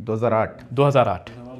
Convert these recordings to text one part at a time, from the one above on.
2008। 2008।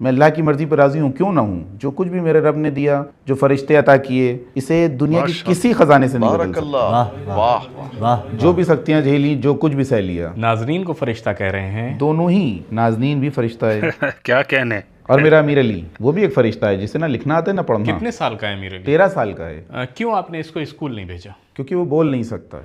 میں اللہ کی مرضی پر راضی ہوں، کیوں نہ ہوں؟ جو کچھ بھی میرے رب نے دیا، جو فرشتے عطا کیے، اسے دنیا کی کسی خزانے سے نہیں بدل سکتا۔ جو بھی سختیاں جھیلی، جو کچھ بھی سہ لیا۔ ناظرین کو فرشتہ کہہ رہے ہیں؟ دونوں ہی، نازنین بھی فرشتہ ہے کیا کہنے۔ اور میرا امیر علی وہ بھی ایک فرشتہ ہے، جسے نہ لکھنا آتا ہے نہ پڑھنا۔ کتنے سال کا ہے امیر علی؟ 13 سال کا ہے۔ کیوں آپ نے اس کو اسکول نہیں بھیجا؟ کیونکہ وہ بول نہیں سکتا ہے،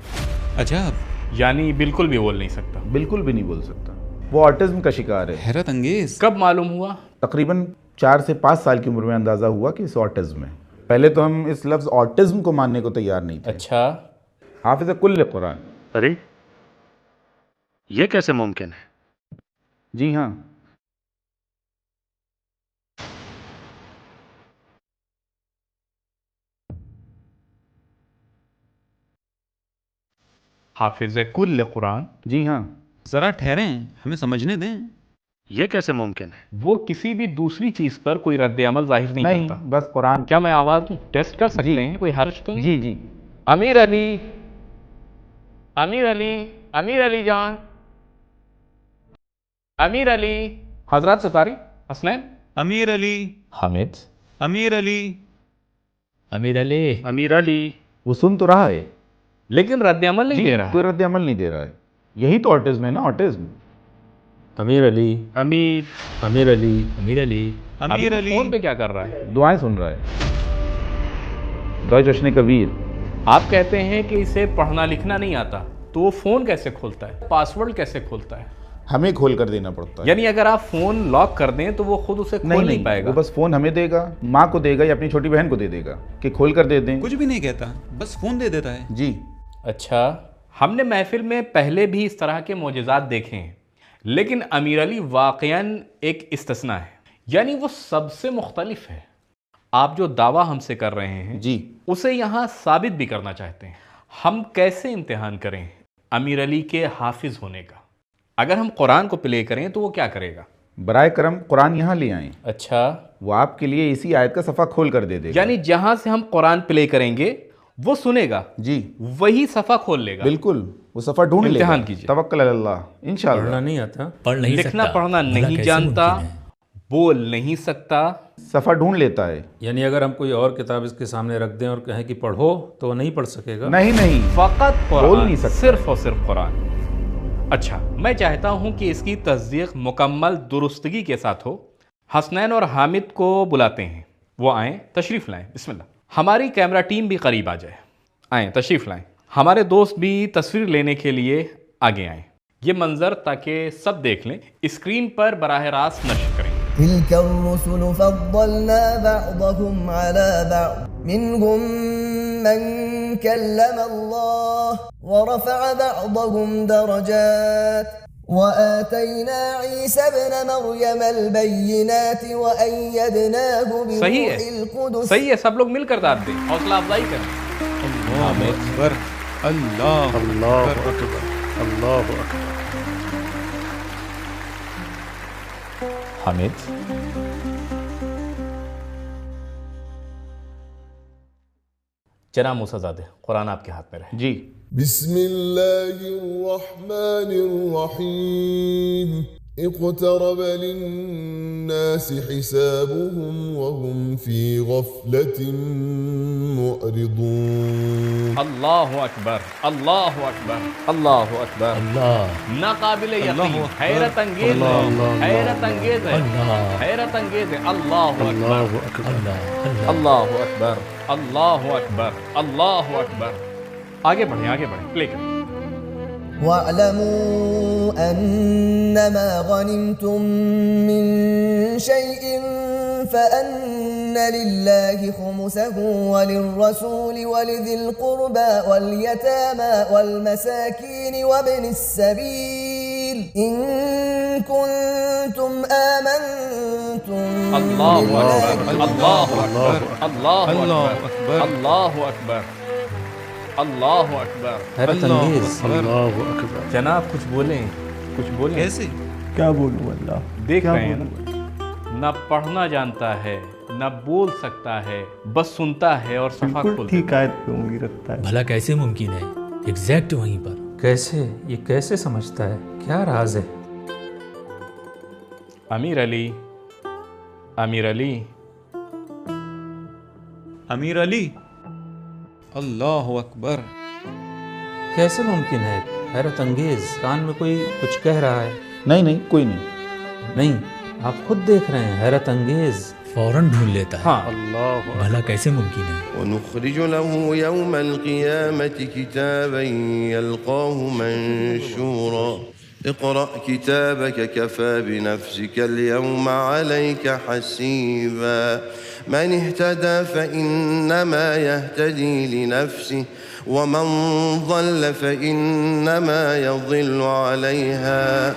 عجب، یعنی بالکل بھی بول نہیں سکتا؟ بالکل بھی نہیں بول سکتا۔ وہ آٹزم کا شکار ہے۔ حیرت انگیز۔ کب معلوم ہوا؟ تقریباً 4 سے 5 سال کی عمر میں اندازہ ہوا کہ اس آٹزم ہے۔ پہلے تو ہم اس لفظ آٹزم کو ماننے کو تیار نہیں تھے۔ اچھا، حافظ کل قرآن۔ ارے یہ کیسے ممکن ہے؟ جی ہاں، حافظ کل قرآن؟ جی ہاں۔ ذرا ٹھہریں، ہمیں سمجھنے دیں۔ یہ کیسے ممکن ہے؟ وہ کسی بھی دوسری چیز پر کوئی رد عمل ظاہر نہیں نہیں، کرتا۔ بس قرآن۔ کیا میں آواز ٹیسٹ کر سکتے ہیں؟ کوئی حرج تو نہیں؟ جی جی۔ امیر علی، امیر علی، امیر علی جان، امیر علی، حضرات ستاری، حسنین، امیر علی، حامد، امیر علی، امیر علی، امیر علی۔ وہ سن تو رہا ہے لیکن رد عمل نہیں دے رہا۔ کوئی رد عمل نہیں دے رہا ہے۔ یہی تو آٹزم ہے نا، آٹزم۔ امیر علی، امیر، امیر علی، امیر علی، امیر علی۔ فون پہ کیا کر رہا ہے؟ دعائیں سن رہا ہے۔ دعائیں جشن کبیر۔ آپ کہتے ہیں کہ اسے پڑھنا لکھنا نہیں آتا، تو وہ فون کیسے کھولتا ہے؟ پاسورڈ کیسے کھولتا ہے؟ ہمیں کھول کر دینا پڑتا ہے۔ یعنی اگر آپ فون لاک کر دیں تو وہ خود اسے کھول نہیں پائے گا؟ وہ بس فون ہمیں دے گا، ماں کو دے گا یا اپنی چھوٹی بہن کو دے دے گا کہ کھول کر دے دیں۔ کچھ بھی نہیں کہتا، بس فون دے دیتا ہے۔ جی۔ اچھا، ہم نے محفل میں پہلے بھی اس طرح کے معجزات دیکھے ہیں، لیکن امیر علی واقعاً ایک استثناء ہے، یعنی وہ سب سے مختلف ہے۔ آپ جو دعویٰ ہم سے کر رہے ہیں جی، اسے یہاں ثابت بھی کرنا چاہتے ہیں۔ ہم کیسے امتحان کریں امیر علی کے حافظ ہونے کا؟ اگر ہم قرآن کو پلے کریں تو وہ کیا کرے گا؟ برائے کرم قرآن یہاں لے آئیں، اچھا، وہ آپ کے لیے اسی آیت کا صفحہ کھول کر دے دے گا۔ یعنی جہاں سے ہم قرآن پلے کریں گے وہ سنے گا، جی وہی صفحہ کھول لے گا۔ بالکل، وہ صفحہ ڈھونڈ لے گا۔ امتحان کیجئے۔ توکل علی اللہ، انشاءاللہ۔ پڑھنا نہیں آتا، پڑھ نہیں سکتا، لکھنا پڑھنا بھلا نہیں کیسے جانتا، ممکن ہے؟ بول نہیں سکتا، صفحہ ڈھونڈ لیتا ہے۔ یعنی اگر ہم کوئی اور کتاب اس کے سامنے رکھ دیں اور کہیں کہ پڑھو تو وہ نہیں پڑھ سکے گا؟ نہیں نہیں، فقط بول قرآن، نہیں سکتا۔ صرف اور صرف قرآن۔ اچھا، میں چاہتا ہوں کہ اس کی تصدیق مکمل درستگی کے ساتھ ہو۔ حسنین اور حامد کو بلاتے ہیں، وہ آئیں، تشریف لائیں، بسم اللہ۔ ہماری کیمرہ ٹیم بھی قریب آ جائے، آئیں، تشریف لائیں۔ ہمارے دوست بھی تصویر لینے کے لیے آگے آئیں۔ یہ منظر تاکہ سب دیکھ لیں، اسکرین پر براہ راست نشر کریں۔ تلك الرسل فضلنا بعضهم على بعض منهم من كلم الله ورفع بعضهم درجات وآتينا عيسى ابن مريم البينات وأيدناه بروح القدس۔ صحیح ہے، سب لوگ مل کر داد دیں، حوصلہ افزائی کریں۔ اللہ اکبر، اللہ اللہ اکبر، اللہ اکبر۔ حامد، جناب موسیٰ زادے، قرآن آپ کے ہاتھ میں رہے۔ جی۔ بسم الله الرحمن الرحيم اقترب للناس حسابهم وهم في غفلة معرضون۔ اللہ اکبر، اللہ اکبر، اللہ اکبر، اللہ، ناقابل یقین، حیرت انگیز ہے، حیرت انگیز ہے، حیرت انگیز ہے۔ اللہ اکبر، اللہ، اللہ اکبر، اللہ اکبر، اللہ اکبر۔ آگے بڑھیں، آگے بڑھیں، پلے کریں۔ واعلموا أنما غنمتم من شيء فأن لله خمسه وللرسول ولذي القربى واليتامى والمساكين وابن السبيل إن كنتم آمنتم اللہ اکبر، اللہ اکبر، اللہ اکبر، اللہ اکبر، اللہ اکبر۔ حیرت انگیز۔ اللہ اکبر۔ جناب کچھ بولیں، کچھ بولیں۔ کیسے؟ کیا بولوں اللہ؟ دیکھ رہے ہیں نہ پڑھنا جانتا ہے نہ بول سکتا ہے، بس سنتا ہے اور صفحہ بالکل کھولتا ٹھیک آیت پہ انگلی رکھتا ہے۔ بھلا کیسے ممکن ہے؟ ایگزیکٹ وہیں پر۔ کیسے؟ یہ کیسے سمجھتا ہے؟ کیا راز ہے؟ امیر علی، امیر علی امیر علی اللہ اکبر. کیسے ممکن ہے؟ حیرت انگیز. کان میں کوئی کچھ کہہ رہا ہے. نہیں کوئی نہیں. نہیں، آپ خود دیکھ رہے ہیں. حیرت انگیز. فوراً ڈھونڈ لیتا ہے. ہاں اللہ بھلا کیسے ممکن ہے؟ ونخرج له يوم القيامة كتابا يلقاه منشورا اقرأ كتابك كفى بنفسك اليوم عليك حسيبا من اهتدى فإنما يهتدي لنفسه ومن ضل فإنما يضل عليها.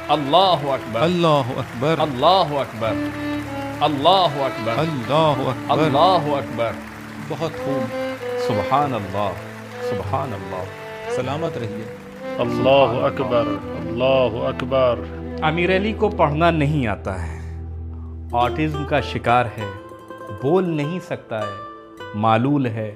اللہ اکبر اللہ اکبر اللہ اکبر اللہ اکبر اللہ اکبر. اللہ اکبر. بہت خوب. سبحان اللہ سبحان اللہ. سلامت رہیے. اللہ اکبر اللہ اکبر. امیر علی کو پڑھنا نہیں آتا ہے، آٹزم کا شکار ہے، بول نہیں سکتا ہے، معلول ہے،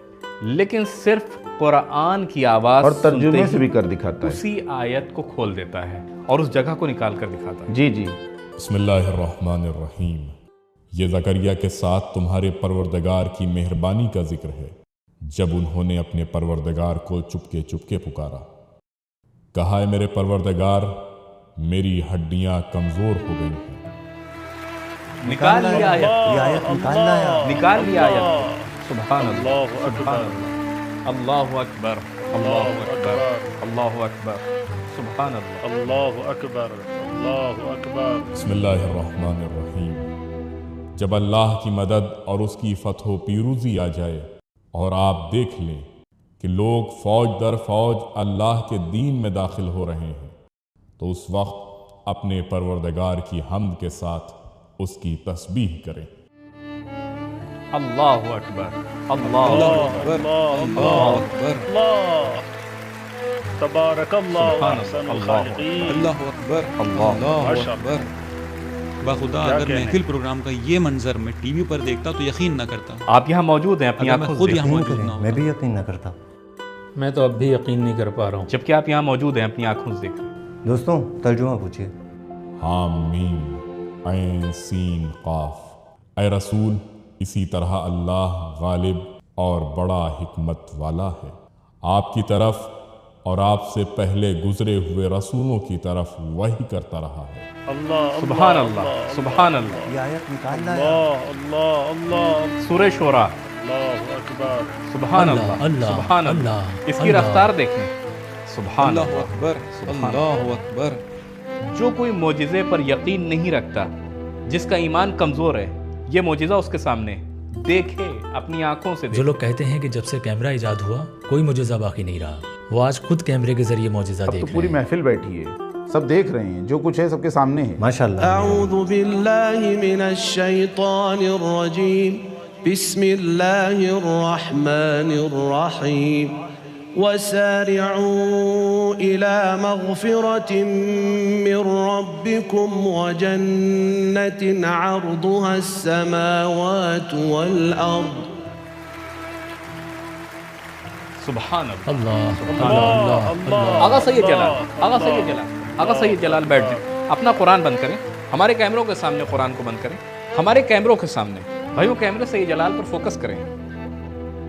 لیکن صرف قرآن کی آواز اور ترجمے سنتے سے ہی بھی کر دکھاتا ہے. اسی آیت کو کھول دیتا ہے اور اس جگہ کو نکال کر دکھاتا ہے. جی بسم اللہ الرحمن الرحیم. یہ زکریا کے ساتھ تمہارے پروردگار کی مہربانی کا ذکر ہے جب انہوں نے اپنے پروردگار کو چپکے چپکے پکارا. کہا ہے میرے پروردگار میری ہڈیاں کمزور ہو گئی ہیں. نکال لیا آیت. یہ آیت نکالنا ہے. نکال لیا آیت. سبحان اللہ اللہ سبحان اکبر اللہ اکبر اللہ اکبر اللہ اکبر. سبحان اللہ. اللہ اکبر اللہ اکبر. بسم اللہ الرحمن الرحیم. جب اللہ کی مدد اور اس کی فتح و پیروزی آ جائے اور آپ دیکھ لیں کہ لوگ فوج در فوج اللہ کے دین میں داخل ہو رہے ہیں تو اس وقت اپنے پروردگار کی حمد کے ساتھ اس کی تسبیح کریں. اللہ اکبر اللہ اکبر اللہ اکبر. اللہ تبارک اللہ سبحان احسن اللہ. الخالقین. اللہ اکبر اللہ اکبر. بخدا اگر محفل پروگرام کا یہ منظر میں ٹی وی پر دیکھتا تو یقین نہ کرتا. آپ یہاں موجود ہیں اپنی اگر میں آنکھوں خود سے یہاں موجود نہ میں ہوتا. بھی یقین نہ کرتا. میں تو اب بھی یقین نہیں کر پا رہا ہوں. جبکہ آپ یہاں موجود ہیں اپنی آنکھوں سے دیکھ رہے ہیں. دوستوں ترجمہ پوچھیے. حامیم عین سین قاف. اے رسول اسی طرح اللہ غالب اور بڑا حکمت والا ہے. آپ کی طرف اور آپ سے پہلے گزرے ہوئے رسولوں کی طرف وحی کرتا رہا ہے. اللہ سبحان اللہ سبحان اللہ. یہ آیت نکالنا ہے. اللہ اللہ سورہ شورا. اللہ اکبر. سبحان اللہ اللہ سبحان اللہ. اللہ اس کی رفتار دیکھیں. سبحان اللہ اللہ. اکبر سبحان اللہ اکبر. جو کوئی معجزے پر یقین نہیں رکھتا، جس کا ایمان کمزور ہے، یہ معجزہ اس کے سامنے دیکھے اپنی آنکھوں سے. جو لوگ کہتے ہیں کہ جب سے کیمرہ ایجاد ہوا کوئی معجزہ باقی نہیں رہا، وہ آج خود کیمرے کے ذریعے معجزہ اب تو دیکھ پوری رہے ہیں. محفل بیٹھی ہے، سب دیکھ رہے ہیں، جو کچھ ہے سب کے سامنے ہے. ماشاء اللہ. أعوذ بالله من الشيطان الرجيم بسم الله الرحمن الرحيم وسارعوا إلى مغفرة من ربكم وجنة عرضها السماوات والأرض. سبحان اللہ. اللہ اللہ اللہ. آغا سید جلال آغا سید جلال آغا سید جلال بیٹھ جائیں. اپنا قرآن بند کریں. ہمارے کیمروں کے سامنے قرآن کو بند کریں. ہمارے کیمروں کے سامنے بھائیو کیمرے سید جلال پر فوکس کریں.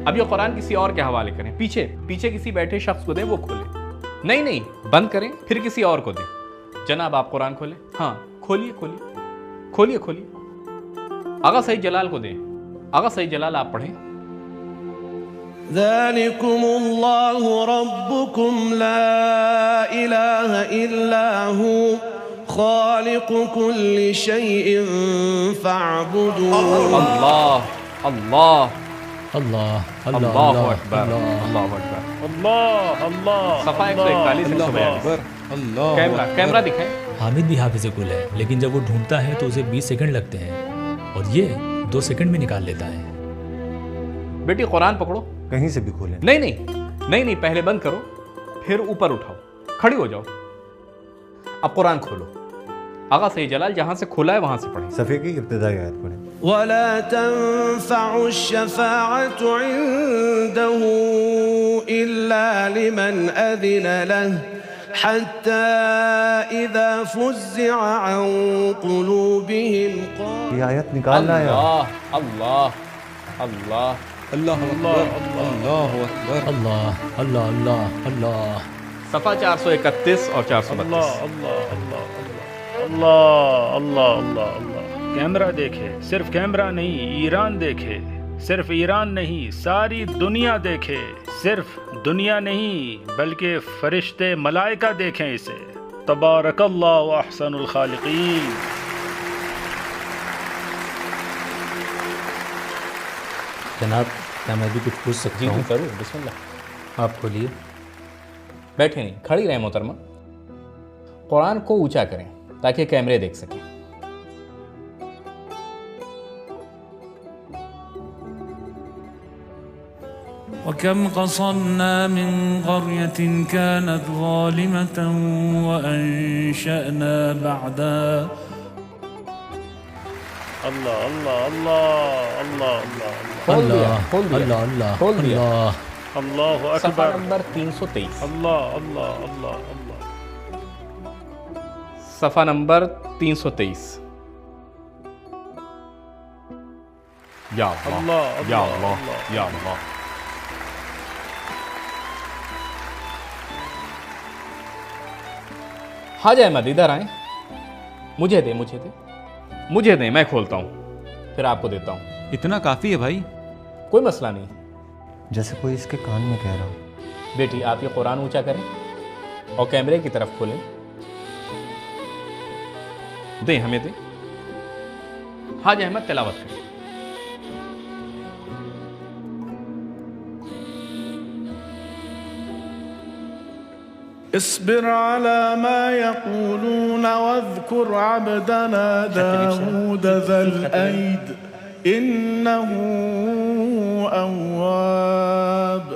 اب یہ قرآن کسی اور کے حوالے کریں. پیچھے کسی بیٹھے شخص کو دیں، وہ کھولے. نہیں بند کریں، پھر کسی اور کو دیں. جناب آپ قرآن کھولیں. ہاں کھولیے. آغا سید جلال کو دیں. آغا سید جلال آپ پڑھیں. ذلكم الله ربكم لا إله إلا هو خالق كل شيء فاعبدوه. اللہ اللہ اللہ اکبر اللہ اکبر. اللہ اللہ. صفحہ 141 اللہ اکبر اللہ. کیمرہ دکھائیں. حامد بھی حافظ کل ہے، لیکن جب وہ ڈھونڈتا ہے تو اسے 20 سیکنڈ لگتے ہیں اور یہ 2 سیکنڈ میں نکال لیتا ہے. بیٹی قرآن پکڑو. کہیں سے بھی کھولیں. نہیں پہلے بند کرو، پھر اوپر اٹھاؤ، کھڑی ہو جاؤ. اب قرآن کھولو. آغا سید جلال جہاں سے کھولا ہے وہاں سے پڑھیں. صفحے کی ابتدائی آیت پڑھیں. ولا تنفع الشفاعة عنده إلا لمن أذن له حتى إذا فزع عن قلوبهم یہ آیت نکالنا ہے اللہ اللہ اللہ اللہ اکبر اللہ اکبر اللہ اللہ اللہ اللہ صفحہ 431 اور 432. اللہ اللہ اللہ اللہ اللہ اللہ اللہ. کیمرہ دیکھے، صرف کیمرہ نہیں، ایران دیکھے، صرف ایران نہیں، ساری دنیا دیکھے، صرف دنیا نہیں بلکہ فرشتے ملائکہ دیکھیں اسے. تبارک اللہ و احسن الخالقین. جناب کیا میں بھی کچھ پوچھ سکتا جی ہوں؟ ضرور، بسم اللہ. آپ کھولیے. بیٹھے نہیں، کھڑی رہیں محترمہ. قرآن کو اونچا کریں تاکہ کیمرے دیکھ سکیں. وكم قصرنا من قرية كانت ظالمة وأنشأنا بعدها. اللہ اللہ اللہ اللہ اللہ اللہ اللہ اللہ اللہ. اللہ صفحہ اکبر. نمبر 323. اللہ اللہ اللہ اللہ. صفحہ نمبر 323. یا اللہ اللہ یا اللہ اللہ یا اللہ. حاج احمد ادھر آئیں. مجھے دیں میں کھولتا ہوں پھر آپ کو دیتا ہوں. اتنا کافی ہے بھائی. کوئی مسئلہ نہیں. جیسے کوئی اس کے کان میں کہہ رہا ہو. بیٹی آپ یہ قرآن اونچا کریں اور کیمرے کی طرف کھولیں. دیں ہمیں دیں. حاج احمد تلاوت کریں. اصبر على ما يقولون واذكر عبدنا داود ذا الأيد إنه أواب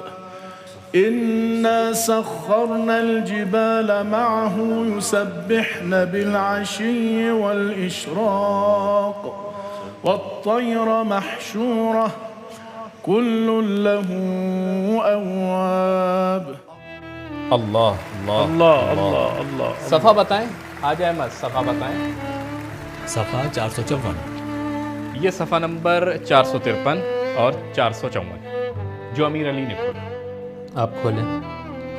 إنا سخرنا الجبال معه يسبحن بالعشي والإشراق والطير محشورة كل له أواب. اللہ اللہ اللہ اللہ اللہ. صفحہ بتائیں حاج احمد، صفحہ بتائیں. صفحہ 454. یہ صفحہ نمبر 453 اور 454 جو امیر علی نے کھولا. آپ کھولیں،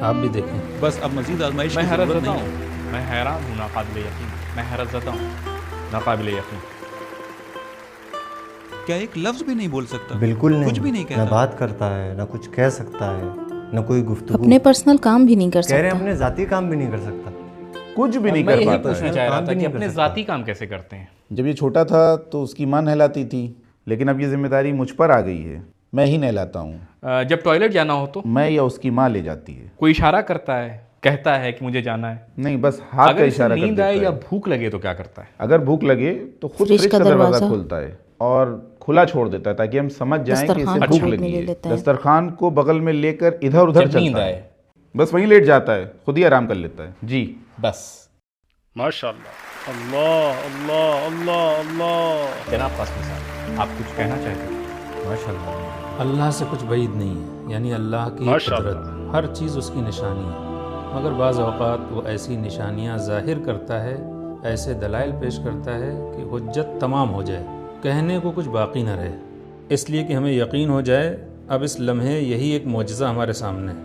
آپ بھی دیکھیں. بس اب مزید آزمائش میں کی حیرت ضرورت زدہ نہیں ہوں، ہے. میں حیران ہوں، ناقابل یقین. میں حیرت زدہ ہوں، ناقابل یقین. کیا ایک لفظ بھی نہیں بول سکتا؟ بالکل نہیں. کچھ بھی نہیں نہ کہتا. بات کرتا ہے، نہ کچھ کہہ سکتا ہے، نہ کوئی گفتگو. اپنے پرسنل کام بھی نہیں کر کہہ رہے ہیں سکتا. اپنے ذاتی کام بھی نہیں کر سکتا. کچھ بھی نہیں میں کر یہی پاتا پوچھنا ہے. چاہ رہا کام تھا بھی کہ نہیں اپنے کر سکتا. ذاتی کام کیسے کرتے ہیں. جب یہ چھوٹا تھا تو اس کی ماں نہلاتی تھی، لیکن اب یہ ذمہ داری مجھ پر آ گئی ہے. میں ہی نہلاتا ہوں. جب ٹوائلٹ جانا ہو تو میں یا اس کی ماں لے جاتی ہے. کوئی اشارہ کرتا ہے، کہتا ہے کہ مجھے جانا ہے. نہیں، بس ہاتھ کا اگر اسے اشارہ کر نیند دیتا آئے یا ہے. بھوک لگے تو کیا کرتا ہے؟ اگر بھوک لگے تو خود فریج فریج کا کا دروازہ دروازہ کھولتا ہے اور کھلا چھوڑ دیتا ہے تاکہ ہم سمجھ جائیں کہ اسے دسترخوان بھوک کو لگی لے ہے. لیتا ہے. دسترخوان کو بغل میں لے کر ادھر ادھر جب نیند چلتا آئے ہے، بس وہیں لیٹ جاتا ہے، خود ہی آرام کر لیتا ہے. جی بس. ماشاء اللہ. اللہ اللہ اللہ اللہ. جناب قاسم صاحب آپ کچھ کہنا چاہتے ہیں؟ ماشاء اللہ. اللہ سے کچھ بعید نہیں ہے، یعنی اللہ کی ماشاء قدرت، اللہ. ہر چیز اس کی نشانی ہے. مگر بعض اوقات وہ ایسی نشانیاں ظاہر کرتا ہے، ایسے دلائل پیش کرتا ہے کہ حجت تمام ہو جائے، کہنے کو کچھ باقی نہ رہے، اس لیے کہ ہمیں یقین ہو جائے اب اس لمحے یہی ایک معجزہ ہمارے سامنے ہے.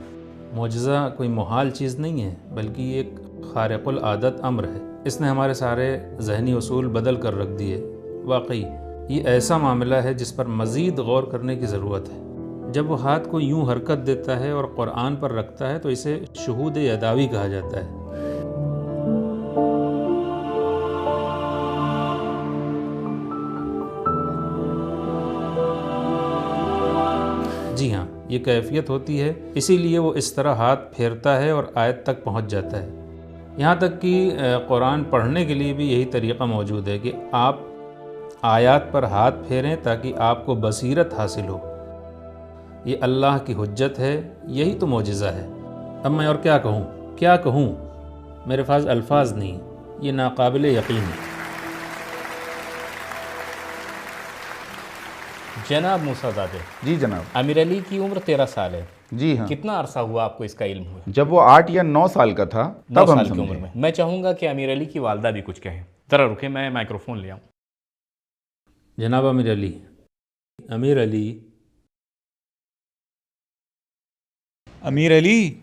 معجزہ کوئی محال چیز نہیں ہے بلکہ ایک خارق العادت امر ہے. اس نے ہمارے سارے ذہنی اصول بدل کر رکھ دیے. واقعی یہ ایسا معاملہ ہے جس پر مزید غور کرنے کی ضرورت ہے. جب وہ ہاتھ کو یوں حرکت دیتا ہے اور قرآن پر رکھتا ہے تو اسے شہود یداوی کہا جاتا ہے. جی ہاں، یہ کیفیت ہوتی ہے، اسی لیے وہ اس طرح ہاتھ پھیرتا ہے اور آیت تک پہنچ جاتا ہے. یہاں تک کہ قرآن پڑھنے کے لیے بھی یہی طریقہ موجود ہے کہ آپ آیات پر ہاتھ پھیریں تاکہ آپ کو بصیرت حاصل ہو. یہ اللہ کی حجت ہے، یہی تو معجزہ ہے. اب میں اور کیا کہوں؟ میرے پاس الفاظ نہیں، یہ ناقابل یقین ہے. جناب موسیٰ زادے. جی جناب. امیر علی کی عمر 13 سال ہے. جی ہاں. کتنا عرصہ ہوا آپ کو اس کا علم ہوا؟ جب وہ 8 یا 9 سال کا تھا 9 تب ہم سال کی عمر میں. میں چاہوں گا کہ امیر علی کی والدہ بھی کچھ کہیں. ذرا رکیں، میں مائکروفون لے آؤں. جناب امیر علی. امیر علی. امیر علی.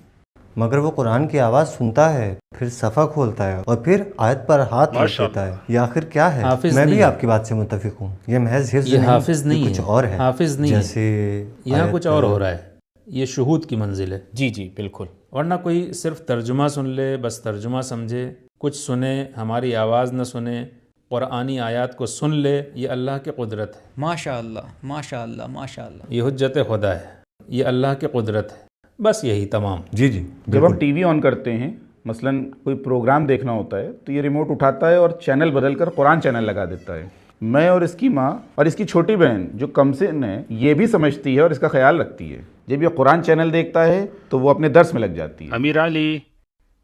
مگر وہ قرآن کی آواز سنتا ہے، پھر صفحہ کھولتا ہے اور پھر آیت پر ہاتھ رکھ دیتا ہے. یہ آخر کیا ہے؟ میں بھی آپ کی بات سے متفق ہوں. یہ محض حفظ نہیں، حافظ نہیں کچھ اور ہے. حافظ نہیں جیسے یہاں کچھ اور ہو رہا ہے. یہ شہود کی منزل ہے. جی جی بالکل. ورنہ کوئی صرف ترجمہ سن لے، بس ترجمہ سمجھے، کچھ سنے، ہماری آواز نہ سنے، قرآنی آیات کو سن لے، یہ اللہ کی قدرت ہے. ماشاء اللہ ماشاء اللہ ماشاء اللہ. یہ حجت خدا ہے، یہ اللہ کی قدرت ہے. بس یہی تمام. جی جی. جب ہم ٹی وی آن کرتے ہیں، مثلا کوئی پروگرام دیکھنا ہوتا ہے، تو یہ ریموٹ اٹھاتا ہے اور چینل بدل کر قرآن چینل لگا دیتا ہے. میں اور اس کی ماں اور اس کی چھوٹی بہن جو کم سن ہے یہ بھی سمجھتی ہے اور اس کا خیال رکھتی ہے. جب یہ قرآن چینل دیکھتا ہے تو وہ اپنے درس میں لگ جاتی ہے. امیر علی،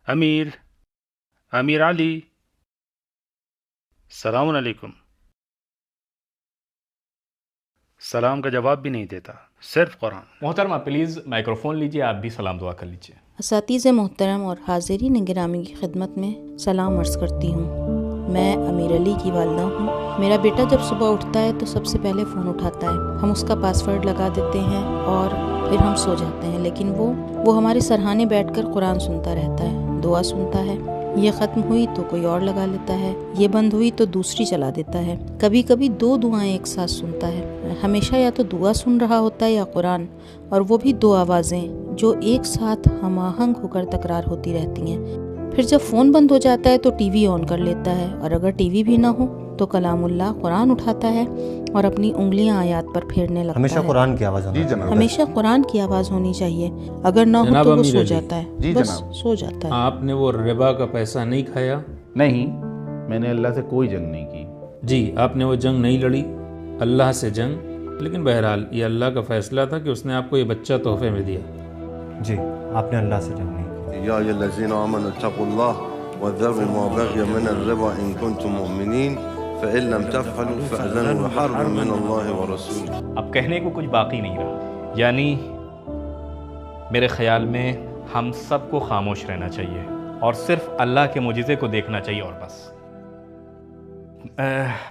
امیر علی، السلام علیکم. سلام کا جواب بھی نہیں دیتا، صرف قرآن. محترمہ پلیز مائکروفون لیجئے، آپ بھی سلام دعا کر لیجئے. اساتذہ محترم اور حاضرین گرامی کی خدمت میں سلام عرض کرتی ہوں. میں امیر علی کی والدہ ہوں. میرا بیٹا جب صبح اٹھتا ہے تو سب سے پہلے فون اٹھاتا ہے. ہم اس کا پاس ورڈ لگا دیتے ہیں اور پھر ہم سو جاتے ہیں، لیکن وہ ہمارے سرہانے بیٹھ کر قرآن سنتا رہتا ہے، دعا سنتا ہے. یہ ختم ہوئی تو کوئی اور لگا لیتا ہے، یہ بند ہوئی تو دوسری چلا دیتا ہے. کبھی کبھی 2 دعائیں ایک ساتھ سنتا ہے. ہمیشہ یا تو دعا سن رہا ہوتا ہے یا قرآن، اور وہ بھی 2 آوازیں جو ایک ساتھ ہم آہنگ ہو کر تکرار ہوتی رہتی ہیں. پھر جب فون بند ہو جاتا ہے تو ٹی وی آن کر لیتا ہے، اور اگر ٹی وی بھی نہ ہو تو کلام اللہ قرآن اٹھاتا ہے اور اپنی انگلیاں آیات پر پھیرنے لگتا ہے. ہمیشہ قرآن کی آواز ہونی چاہیے. ہمیشہ قرآن کی آواز ہونی چاہیے. اگر نہ ہو تو وہ سو جاتا ہے. بس سو جاتا ہے. آپ نے وہ ربا کا پیسہ نہیں کھایا؟ نہیں، میں نے اللہ سے کوئی جنگ نہیں کی. جی، آپ نے وہ جنگ نہیں لڑی، اللہ سے جنگ. لیکن بہرحال یہ اللہ کا فیصلہ تھا کہ اس نے آپ کو یہ بچہ تحفے میں دیا. جی، آپ نے اللہ سے جنگ نہیں کی. يا أيها الذين آمنوا اتقوا الله وذروا ما بقي من الربا إن كنتم مؤمنين فإن لم تفعلوا فأذنوا بحرب من الله ورسوله. اب کہنے کو کچھ باقی نہیں رہا. یعنی میرے خیال میں ہم سب کو خاموش رہنا چاہیے اور صرف اللہ کے معجزے کو دیکھنا چاہیے اور بس.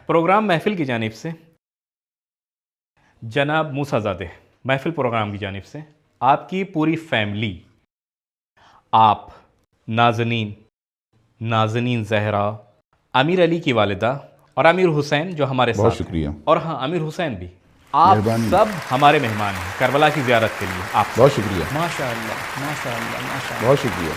پروگرام محفل کی جانب سے جناب موسیٰ زادے، محفل پروگرام کی جانب سے آپ کی پوری فیملی، آپ نازنین زہرا، امیر علی کی والدہ اور امیر حسین جو ہمارے ساتھ، بہت شکریہ. اور ہاں امیر حسین بھی، آپ سب ہمارے مہمان ہیں کربلا کی زیارت کے لیے. آپ بہت شکریہ. ماشاء اللہ ماشاء اللہ ماشاء اللہ. بہت شکریہ.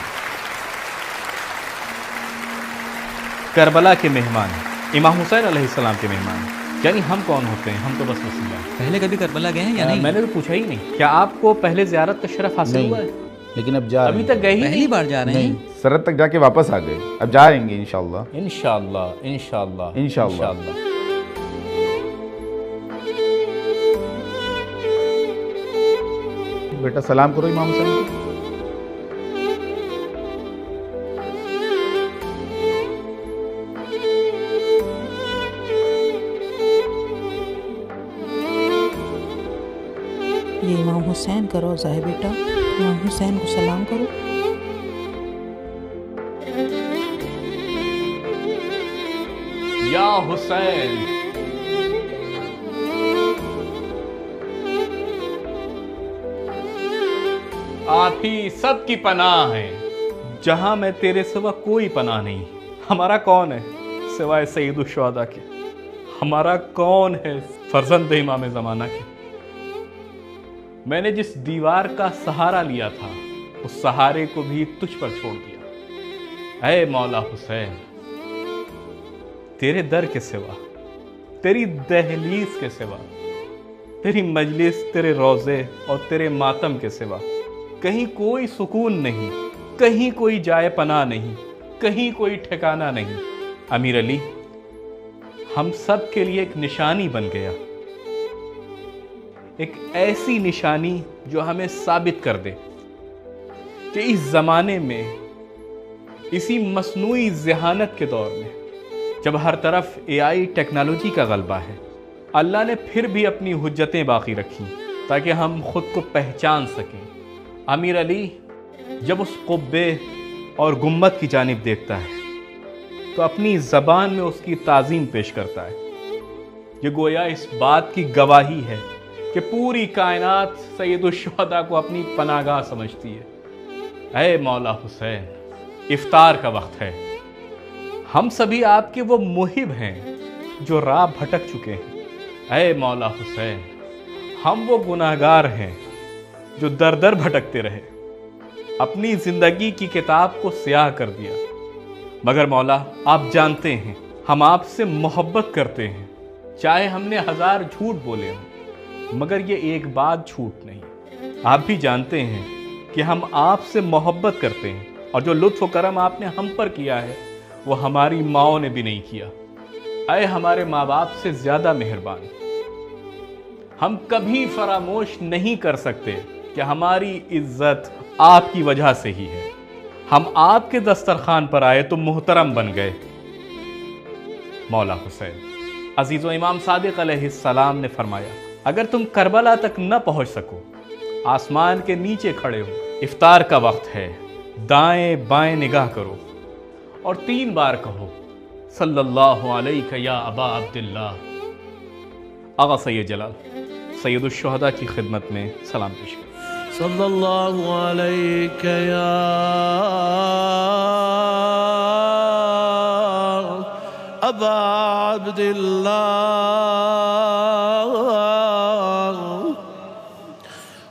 کربلا کے مہمان، امام حسین علیہ السلام کے مہمان. یعنی ہم کون ہوتے ہیں؟ ہم تو بس وسیلہ ہیں. پہلے کبھی کربلا گئے ہیں یا نہیں؟ میں نے تو پوچھا ہی نہیں. کیا آپ کو پہلے زیارت کا شرف حاصل ہوا ہے؟ لیکن اب جا ابھی تک گئے ہی پہلی بار جا رہے ہیں؟ سرحد تک جا کے واپس آ گئے. اب جا رہیں گے انشاءاللہ. انشاءاللہ انشاءاللہ انشاءاللہ. بیٹا سلام کرو امام حسین کو. یہ امام حسین کا روضہ ہے بیٹا، امام حسین کو سلام کرو. یا حسین، آپ ہی سب کی پناہ ہیں. جہاں میں تیرے سوا کوئی پناہ نہیں. ہمارا کون ہے سوائے سید الشہداء کے؟ ہمارا کون ہے فرزند امام زمانہ کے؟ میں نے جس دیوار کا سہارا لیا تھا اس سہارے کو بھی تجھ پر چھوڑ دیا. اے مولا حسین، تیرے در کے سوا، تیری دہلیز کے سوا، تیری مجلس، تیرے روضے اور تیرے ماتم کے سوا کہیں کوئی سکون نہیں، کہیں کوئی جائے پناہ نہیں، کہیں کوئی ٹھکانہ نہیں. امیر علی ہم سب کے لیے ایک نشانی بن گیا، ایک ایسی نشانی جو ہمیں ثابت کر دے کہ اس زمانے میں، اسی مصنوعی ذہانت کے دور میں، جب ہر طرف AI ٹیکنالوجی کا غلبہ ہے، اللہ نے پھر بھی اپنی حجتیں باقی رکھی تاکہ ہم خود کو پہچان سکیں، امیر علی جب اس قبے اور گنبد کی جانب دیکھتا ہے تو اپنی زبان میں اس کی تعظیم پیش کرتا ہے. یہ گویا اس بات کی گواہی ہے کہ پوری کائنات سید الشہداء کو اپنی پناہگاہ سمجھتی ہے. اے مولا حسین، افطار کا وقت ہے. ہم سبھی آپ کے وہ محب ہیں جو راہ بھٹک چکے ہیں. اے مولا حسین، ہم وہ گناہگار ہیں جو در در بھٹکتے رہے، اپنی زندگی کی کتاب کو سیاہ کر دیا. مگر مولا آپ جانتے ہیں ہم آپ سے محبت کرتے ہیں، چاہے ہم نے 1000 جھوٹ بولے ہوں، مگر یہ ایک بات جھوٹ نہیں. آپ بھی جانتے ہیں کہ ہم آپ سے محبت کرتے ہیں، اور جو لطف و کرم آپ نے ہم پر کیا ہے وہ ہماری ماؤں نے بھی نہیں کیا. اے ہمارے ماں باپ سے زیادہ مہربان، ہم کبھی فراموش نہیں کر سکتے کہ ہماری عزت آپ کی وجہ سے ہی ہے. ہم آپ کے دسترخوان پر آئے تو محترم بن گئے. مولا حسین، عزیز و امام صادق علیہ السلام نے فرمایا اگر تم کربلا تک نہ پہنچ سکو، آسمان کے نیچے کھڑے ہو، افطار کا وقت ہے، دائیں بائیں نگاہ کرو اور 3 بار کہو صلی اللہ علیہ یا ابا عبداللہ. آغا سید جلال سید الشہداء کی خدمت میں سلام پیش کریں. صلی اللہ علیہ یا ابا عبداللہ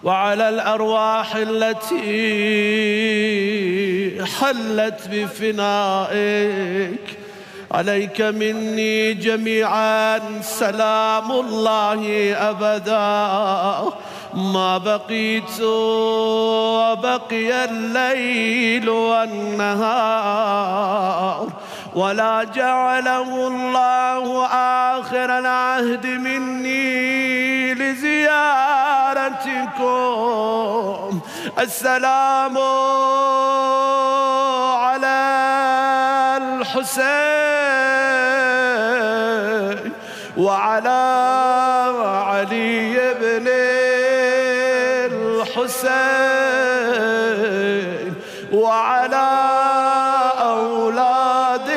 وعلى الأرواح التي حلت بفنائك عليك مني جميعا سلام الله أبدا ما بقيت وبقي الليل والنهار ولا جعله الله آخر العهد مني لزيارتكم. السلام على الحسين وعلى علي بن الحسين وعلى أولاد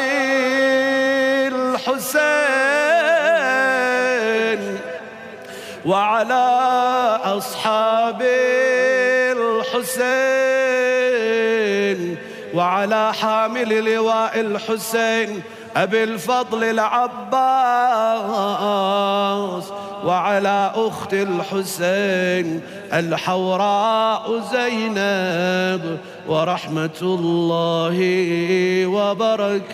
الحسين وعلى أصحاب الحسين وعلى حامل لواء الحسين أبي الفضل العباس وعلى أخت الحسين الحوراء زينب ورحمة الله وبركاته.